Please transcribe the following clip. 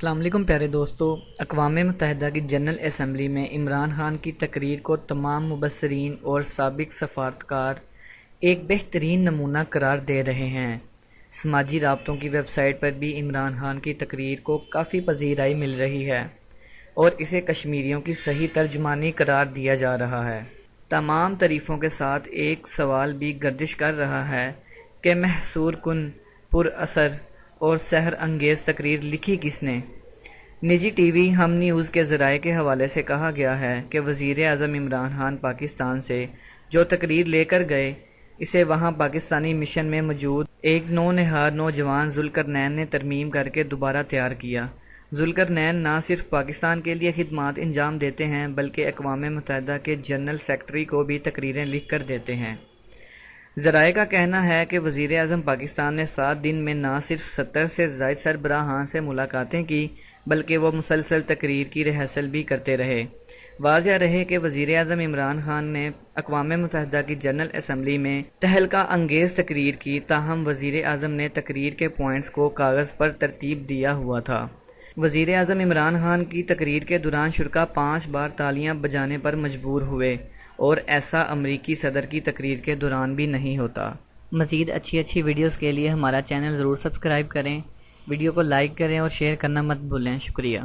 السلام علیکم پیارے دوستو، اقوام متحدہ کی جنرل اسمبلی میں عمران خان کی تقریر کو تمام مبصرین اور سابق سفارتکار ایک بہترین نمونہ قرار دے رہے ہیں۔ سماجی رابطوں کی ویب سائٹ پر بھی عمران خان کی تقریر کو کافی پذیرائی مل رہی ہے اور اسے کشمیریوں کی صحیح ترجمانی قرار دیا جا رہا ہے۔ تمام تعریفوں کے ساتھ ایک سوال بھی گردش کر رہا ہے کہ محصور کن، پر اثر اور سحر انگیز تقریر لکھی کس نے؟ نجی ٹی وی ہم نیوز کے ذرائع کے حوالے سے کہا گیا ہے کہ وزیر اعظم عمران خان پاکستان سے جو تقریر لے کر گئے، اسے وہاں پاکستانی مشن میں موجود ایک نونہار نوجوان ذوالقرنین نے ترمیم کر کے دوبارہ تیار کیا۔ ذوالقرنین نہ صرف پاکستان کے لیے خدمات انجام دیتے ہیں بلکہ اقوام متحدہ کے جنرل سیکرٹری کو بھی تقریریں لکھ کر دیتے ہیں۔ ذرائع کا کہنا ہے کہ وزیر اعظم پاکستان نے 7 دن میں نہ صرف 70 سے زائد سربراہان سے ملاقاتیں کی بلکہ وہ مسلسل تقریر کی ریہرسل بھی کرتے رہے۔ واضح رہے کہ وزیر اعظم عمران خان نے اقوام متحدہ کی جنرل اسمبلی میں تہلکہ انگیز تقریر کی، تاہم وزیر اعظم نے تقریر کے پوائنٹس کو کاغذ پر ترتیب دیا ہوا تھا۔ وزیر اعظم عمران خان کی تقریر کے دوران شرکاء 5 بار تالیاں بجانے پر مجبور ہوئے اور ایسا امریکی صدر کی تقریر کے دوران بھی نہیں ہوتا۔ مزید اچھی ویڈیوز کے لیے ہمارا چینل ضرور سبسکرائب کریں، ویڈیو کو لائک کریں اور شیئر کرنا مت بھولیں۔ شکریہ۔